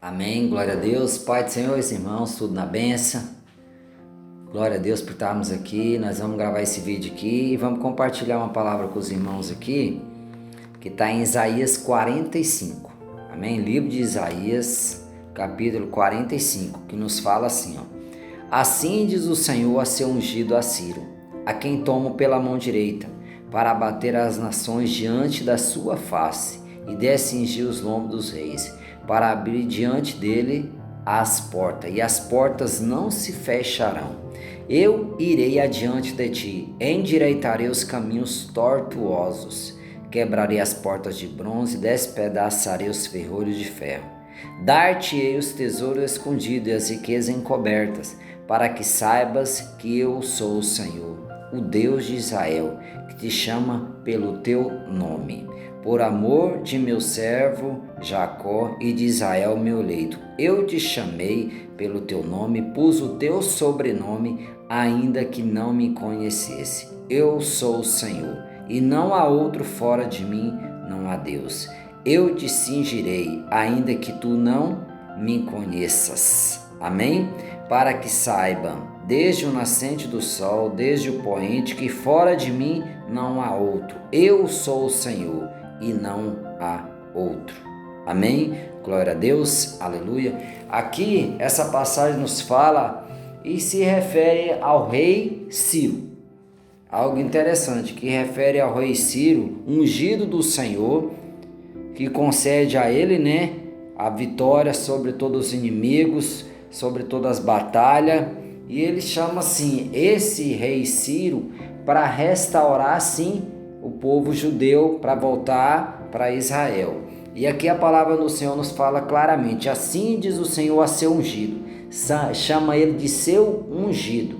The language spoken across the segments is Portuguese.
Amém, glória a Deus, Pai do Senhor, irmãos, tudo na bênção. Glória a Deus por estarmos aqui. Nós vamos gravar esse vídeo aqui e vamos compartilhar uma palavra com os irmãos aqui, que está em Isaías 45. Amém? Livro de Isaías, capítulo 45, que nos fala assim, ó. Assim diz o Senhor a seu ungido Ciro, a quem tomo pela mão direita, para abater as nações diante da sua face, e descingir os lombos dos reis, para abrir diante dele as portas, e as portas não se fecharão. Eu irei adiante de ti, endireitarei os caminhos tortuosos, quebrarei as portas de bronze, despedaçarei os ferrolhos de ferro. Dar-te-ei os tesouros escondidos e as riquezas encobertas, para que saibas que eu sou o Senhor, o Deus de Israel, que te chama pelo teu nome. Por amor de meu servo Jacó e de Israel meu eleito, eu te chamei pelo teu nome, pus o teu sobrenome, ainda que não me conhecesse. Eu sou o Senhor, e não há outro fora de mim, não há Deus. Eu te cingirei, ainda que tu não me conheças. Amém? Para que saibam, desde o nascente do sol, desde o poente, que fora de mim não há outro. Eu sou o Senhor, e não há outro. Amém? Glória a Deus, aleluia. Aqui, essa passagem nos fala e se refere ao rei Ciro. Algo interessante, que refere ao rei Ciro, ungido do Senhor, que concede a ele, a vitória sobre todos os inimigos, sobre todas as batalhas. E ele chama assim, esse rei Ciro, para restaurar sim o povo judeu, para voltar para Israel. E aqui a palavra do Senhor nos fala claramente, assim diz o Senhor a seu ungido, chama ele de seu ungido.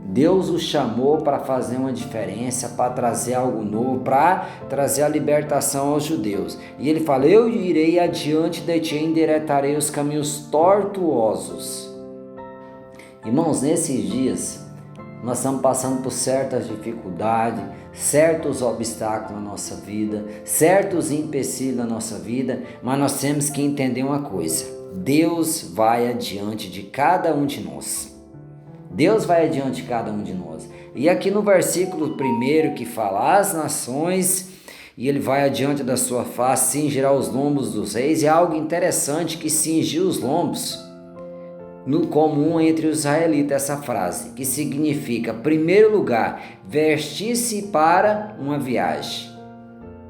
Deus o chamou para fazer uma diferença, para trazer algo novo, para trazer a libertação aos judeus. E ele fala, eu irei adiante de ti, endireitarei os caminhos tortuosos. Irmãos, nesses dias, nós estamos passando por certas dificuldades, certos obstáculos na nossa vida, certos empecilhos na nossa vida, mas nós temos que entender uma coisa, Deus vai adiante de cada um de nós. Deus vai adiante de cada um de nós. E aqui no versículo 1 que fala, as nações, e ele vai adiante da sua face, cingirá os lombos dos reis, é algo interessante que cingir os lombos, no comum entre os israelitas, essa frase, que significa, primeiro lugar, vestir-se para uma viagem,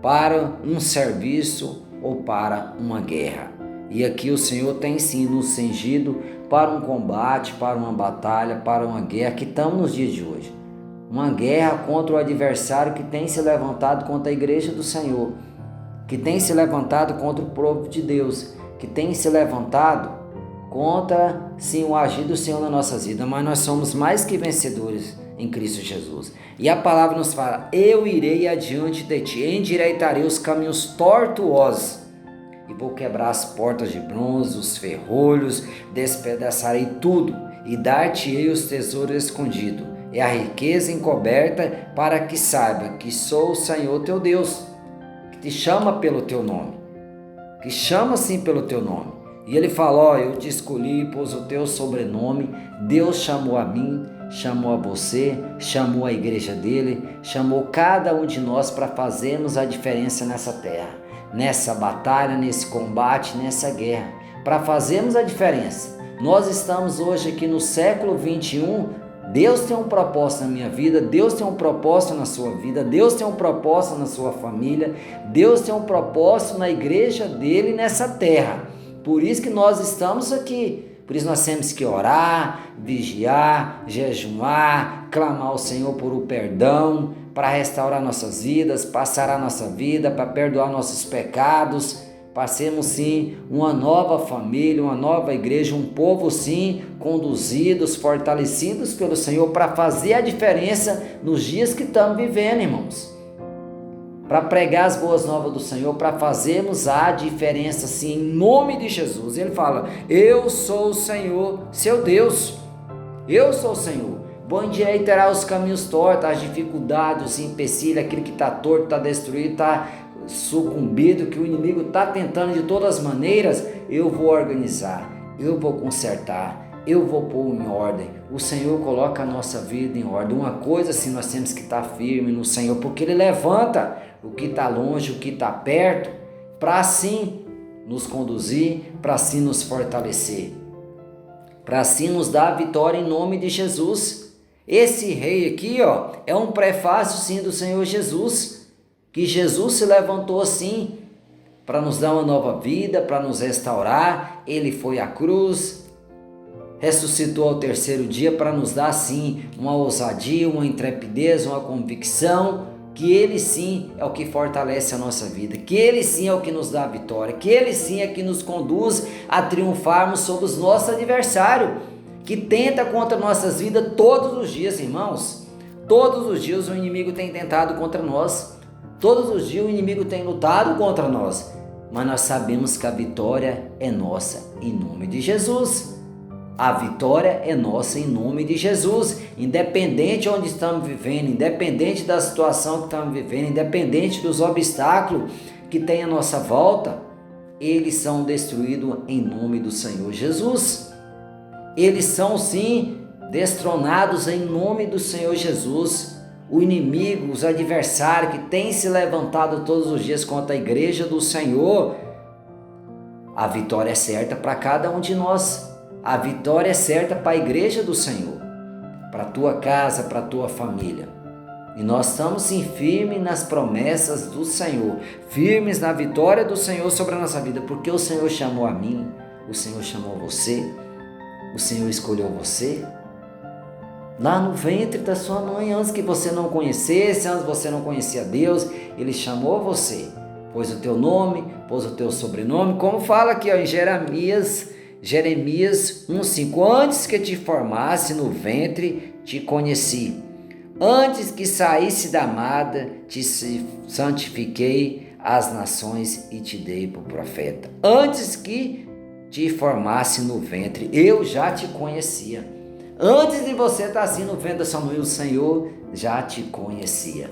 para um serviço ou para uma guerra. E aqui o Senhor tem sim nos cingido para um combate, para uma batalha, para uma guerra, que estamos nos dias de hoje. Uma guerra contra o adversário que tem se levantado contra a igreja do Senhor, que tem se levantado contra o povo de Deus, que tem se levantado contra, sim, o agir do Senhor nas nossas vidas, mas nós somos mais que vencedores em Cristo Jesus. E a palavra nos fala, eu irei adiante de ti, endireitarei os caminhos tortuosos, e vou quebrar as portas de bronze, os ferrolhos, despedaçarei tudo, e dar-te-ei os tesouros escondidos, e a riqueza encoberta, para que saiba que sou o Senhor teu Deus, que te chama pelo teu nome, que chama sim pelo teu nome. E ele fala, eu te escolhi, pus o teu sobrenome, Deus chamou a mim, chamou a você, chamou a igreja dele, chamou cada um de nós para fazermos a diferença nessa terra, nessa batalha, nesse combate, nessa guerra, para fazermos a diferença. Nós estamos hoje aqui no século 21, Deus tem um propósito na minha vida, Deus tem um propósito na sua vida, Deus tem um propósito na sua família, Deus tem um propósito na igreja dele nessa terra. Por isso que nós estamos aqui, por isso nós temos que orar, vigiar, jejuar, clamar ao Senhor por o perdão, para restaurar nossas vidas, para sarar a nossa vida, para perdoar nossos pecados, para sermos sim uma nova família, uma nova igreja, um povo sim conduzidos, fortalecidos pelo Senhor, para fazer a diferença nos dias que estamos vivendo, irmãos. Para pregar as boas novas do Senhor, para fazermos a diferença sim, em nome de Jesus. Ele fala, eu sou o Senhor, seu Deus, eu sou o Senhor. Vou endireitar os caminhos tortos, as dificuldades, os empecilhos, aquilo que está torto, está destruído, está sucumbido, que o inimigo está tentando de todas as maneiras eu vou organizar, eu vou consertar, eu vou pôr em ordem. O Senhor coloca a nossa vida em ordem. Uma coisa assim, nós temos que estar firme no Senhor, porque Ele levanta o que está longe, o que está perto, para assim nos conduzir, para assim nos fortalecer, para assim nos dar a vitória em nome de Jesus. Esse rei aqui, ó, é um prefácio sim do Senhor Jesus, que Jesus se levantou assim para nos dar uma nova vida, para nos restaurar. Ele foi à cruz, ressuscitou ao terceiro dia para nos dar sim uma ousadia, uma intrepidez, uma convicção que Ele sim é o que fortalece a nossa vida, que Ele sim é o que nos dá a vitória, que Ele sim é que nos conduz a triunfarmos sobre os nossos adversários, que tenta contra nossas vidas todos os dias, irmãos. Todos os dias o inimigo tem tentado contra nós, todos os dias o inimigo tem lutado contra nós, mas nós sabemos que a vitória é nossa em nome de Jesus. A vitória é nossa em nome de Jesus, independente de onde estamos vivendo, independente da situação que estamos vivendo, independente dos obstáculos que tem à nossa volta, eles são destruídos em nome do Senhor Jesus. Eles são sim destronados em nome do Senhor Jesus. O inimigo, os adversários que têm se levantado todos os dias contra a igreja do Senhor, a vitória é certa para cada um de nós. A vitória é certa para a igreja do Senhor, para a tua casa, para a tua família. E nós estamos sim firmes nas promessas do Senhor, firmes na vitória do Senhor sobre a nossa vida, porque o Senhor chamou a mim, o Senhor chamou você, o Senhor escolheu você. Lá no ventre da sua mãe, antes que você não conhecesse, antes que você não conhecia Deus, Ele chamou você, pôs o teu nome, pôs o teu sobrenome, como fala aqui ó, em Jeremias 1:5, antes que te formasse no ventre, te conheci. Antes que saísse da amada, te santifiquei as nações e te dei por profeta. Antes que te formasse no ventre, eu já te conhecia. Antes de você estar assim no ventre da sua mãe, o Senhor já te conhecia.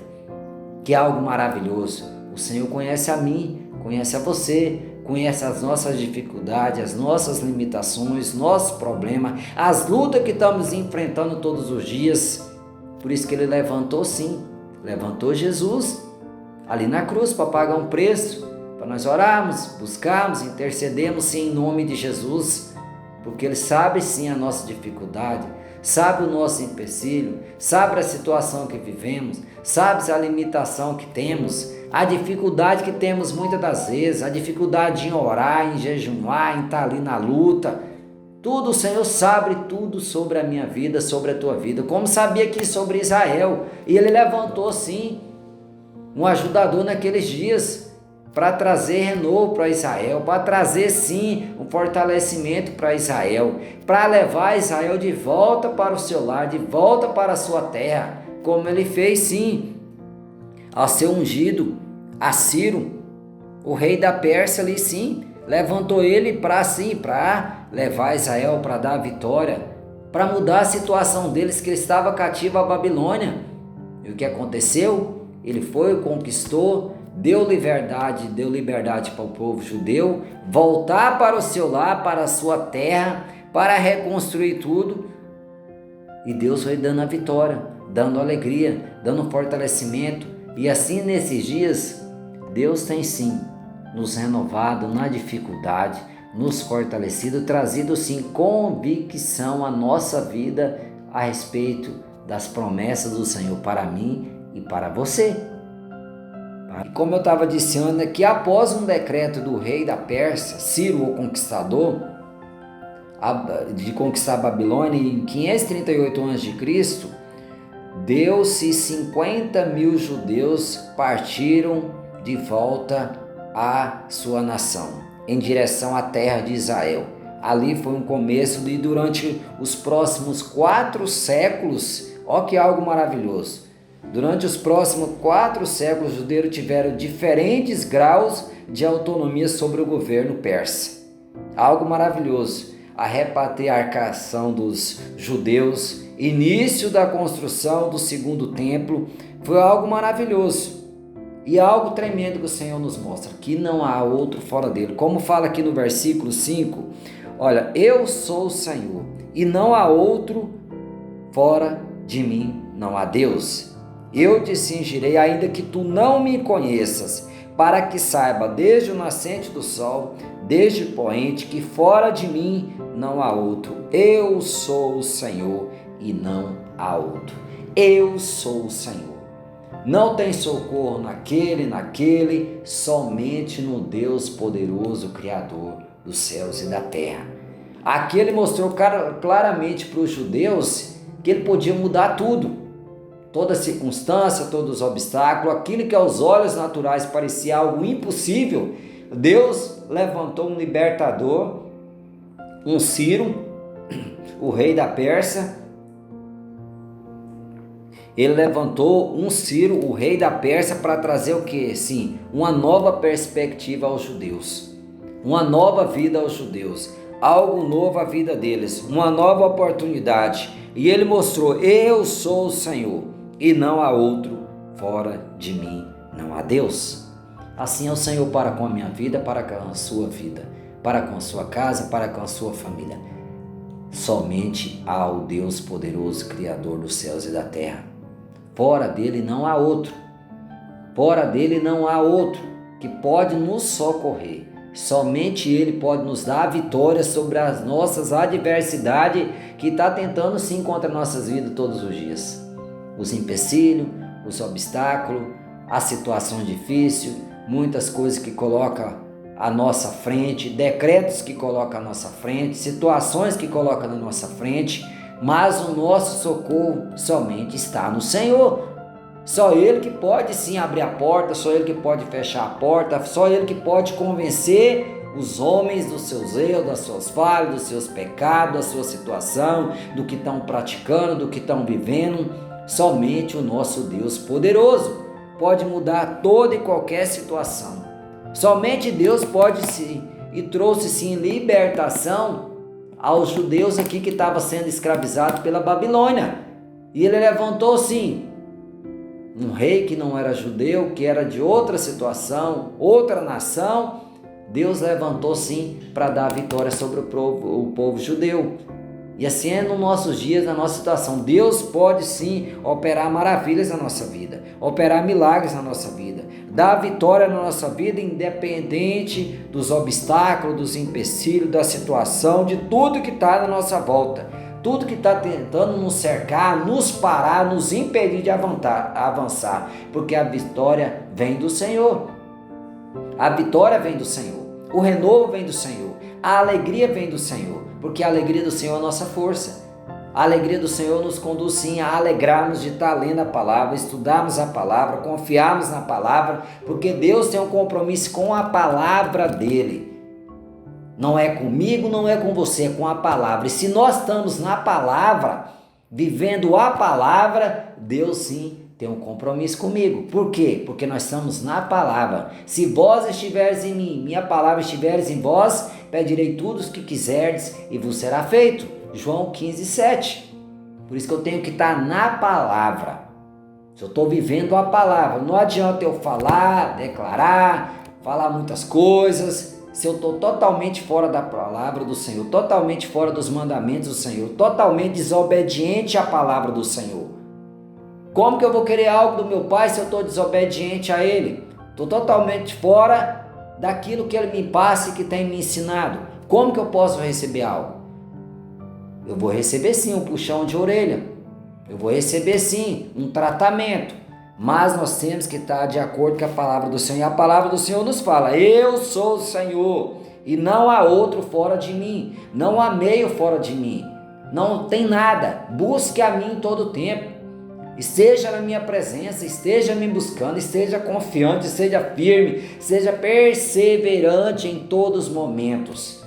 Que é algo maravilhoso. O Senhor conhece a mim, conhece a você, conhece as nossas dificuldades, as nossas limitações, nossos problemas, as lutas que estamos enfrentando todos os dias. Por isso que Ele levantou sim, levantou Jesus ali na cruz para pagar um preço, para nós orarmos, buscarmos, intercedermos sim em nome de Jesus, porque Ele sabe sim a nossa dificuldade, sabe o nosso empecilho, sabe a situação que vivemos, sabe a limitação que temos, a dificuldade que temos muitas das vezes, a dificuldade em orar, em jejuar, em estar ali na luta. Tudo o Senhor sabe tudo sobre a minha vida, sobre a tua vida, como sabia aqui sobre Israel. E Ele levantou sim um ajudador naqueles dias para trazer renovo para Israel, para trazer sim um fortalecimento para Israel, para levar Israel de volta para o seu lar, de volta para a sua terra, como Ele fez sim ao seu ungido, a Ciro, o rei da Pérsia ali sim, levantou ele para levar Israel, para dar a vitória, para mudar a situação deles, que ele estava cativo à Babilônia. E o que aconteceu? Ele foi, conquistou, deu liberdade para o povo judeu, voltar para o seu lar, para a sua terra, para reconstruir tudo. E Deus foi dando a vitória, dando alegria, dando fortalecimento. E assim nesses dias, Deus tem sim nos renovado na dificuldade, nos fortalecido, trazido sim convicção à nossa vida a respeito das promessas do Senhor para mim e para você. E como eu estava dizendo aqui, após um decreto do rei da Pérsia, Ciro o Conquistador, de conquistar a Babilônia em 538 a.C., deu-se 50.000 judeus partiram de volta à sua nação, em direção à terra de Israel. Ali foi um começo e durante os próximos 4 séculos, ó que algo maravilhoso, durante os próximos 4 séculos, os judeus tiveram diferentes graus de autonomia sobre o governo persa. Algo maravilhoso, a repatriarcação dos judeus, início da construção do segundo templo, foi algo maravilhoso. E algo tremendo que o Senhor nos mostra, que não há outro fora dele. Como fala aqui no versículo 5, olha, eu sou o Senhor e não há outro fora de mim, não há Deus. Eu te cingirei ainda que tu não me conheças, para que saiba desde o nascente do sol, desde o poente, que fora de mim não há outro. Eu sou o Senhor e não há outro. Eu sou o Senhor. Não tem socorro naquele, somente no Deus poderoso, Criador dos céus e da terra. Aqui ele mostrou claramente para os judeus que ele podia mudar tudo, toda circunstância, todos os obstáculos, aquilo que aos olhos naturais parecia algo impossível. Deus levantou um libertador, um Ciro, o rei da Pérsia. Ele levantou um Ciro, o rei da Pérsia, para trazer o que? Sim, uma nova perspectiva aos judeus, uma nova vida aos judeus, algo novo à vida deles, uma nova oportunidade. E ele mostrou: eu sou o Senhor e não há outro fora de mim, não há Deus. Assim é o Senhor para com a minha vida, para com a sua vida, para com a sua casa, para com a sua família. Somente há o Deus poderoso, Criador dos céus e da terra. Fora dele não há outro. Fora dele não há outro que pode nos socorrer. Somente ele pode nos dar a vitória sobre as nossas adversidades que está tentando sim contra nossas vidas todos os dias. Os empecilhos, os obstáculos, as situações difíceis, muitas coisas que colocam à nossa frente, decretos que colocam à nossa frente, situações que colocam na nossa frente, mas o nosso socorro somente está no Senhor. Só Ele que pode sim abrir a porta, só Ele que pode fechar a porta, só Ele que pode convencer os homens dos seus erros, das suas falhas, dos seus pecados, da sua situação, do que estão praticando, do que estão vivendo. Somente o nosso Deus poderoso pode mudar toda e qualquer situação. Somente Deus pode sim, e trouxe sim libertação aos judeus aqui que estavam sendo escravizados pela Babilônia. E ele levantou sim um rei que não era judeu, que era de outra situação, outra nação. Deus levantou sim para dar vitória sobre o povo judeu. E assim é nos nossos dias, na nossa situação. Deus pode sim operar maravilhas na nossa vida, operar milagres na nossa vida, dar vitória na nossa vida, independente dos obstáculos, dos empecilhos, da situação, de tudo que está na nossa volta, tudo que está tentando nos cercar, nos parar, nos impedir de avançar, porque a vitória vem do Senhor. A vitória vem do Senhor, o renovo vem do Senhor, a alegria vem do Senhor. Porque a alegria do Senhor é a nossa força. A alegria do Senhor nos conduz sim a alegrarmos de estar lendo a palavra, estudarmos a palavra, confiarmos na palavra, porque Deus tem um compromisso com a palavra dele. Não é comigo, não é com você, é com a palavra. E se nós estamos na palavra, vivendo a palavra, Deus sim tem um compromisso comigo. Por quê? Porque nós estamos na palavra. Se vós estiveres em mim, minha palavra estiveres em vós, pedirei tudo o que quiserdes e vos será feito. João 15:7. Por isso que eu tenho que estar na palavra. Se eu estou vivendo a palavra, não adianta eu falar, declarar, falar muitas coisas, se eu estou totalmente fora da palavra do Senhor, totalmente fora dos mandamentos do Senhor, totalmente desobediente à palavra do Senhor. Como que eu vou querer algo do meu Pai se eu estou desobediente a Ele? Estou totalmente fora daquilo que Ele me passa e que tem me ensinado. Como que eu posso receber algo? Eu vou receber sim um puxão de orelha. Eu vou receber sim um tratamento. Mas nós temos que estar de acordo com a palavra do Senhor. E a palavra do Senhor nos fala: eu sou o Senhor e não há outro fora de mim. Não há meio fora de mim. Não tem nada. Busque a mim todo o tempo. Esteja na minha presença, esteja me buscando, esteja confiante, esteja firme, seja perseverante em todos os momentos.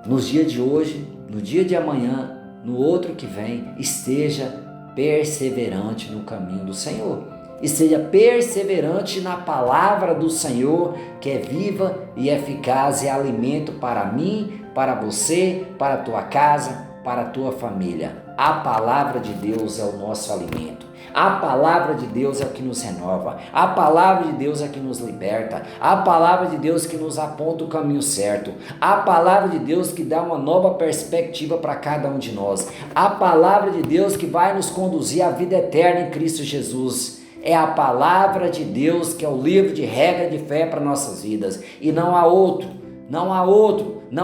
Nos dias de hoje, no dia de amanhã, no outro que vem, esteja perseverante no caminho do Senhor. Esteja perseverante na palavra do Senhor, que é viva e eficaz e é alimento para mim, para você, para a tua casa, para a tua família. A palavra de Deus é o nosso alimento. A palavra de Deus é o que nos renova. A palavra de Deus é que nos liberta. A palavra de Deus que nos aponta o caminho certo. A palavra de Deus que dá uma nova perspectiva para cada um de nós. A palavra de Deus que vai nos conduzir à vida eterna em Cristo Jesus. É a palavra de Deus que é o livro de regra de fé para nossas vidas. E não há outro, não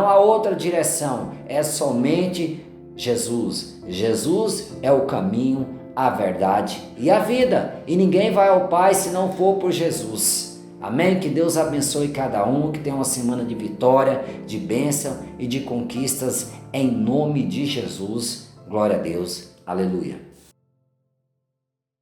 há outra direção. É somente Jesus. Jesus é o caminho, a verdade e a vida. E ninguém vai ao Pai se não for por Jesus. Amém? Que Deus abençoe cada um, que tenha uma semana de vitória, de bênção e de conquistas em nome de Jesus. Glória a Deus. Aleluia.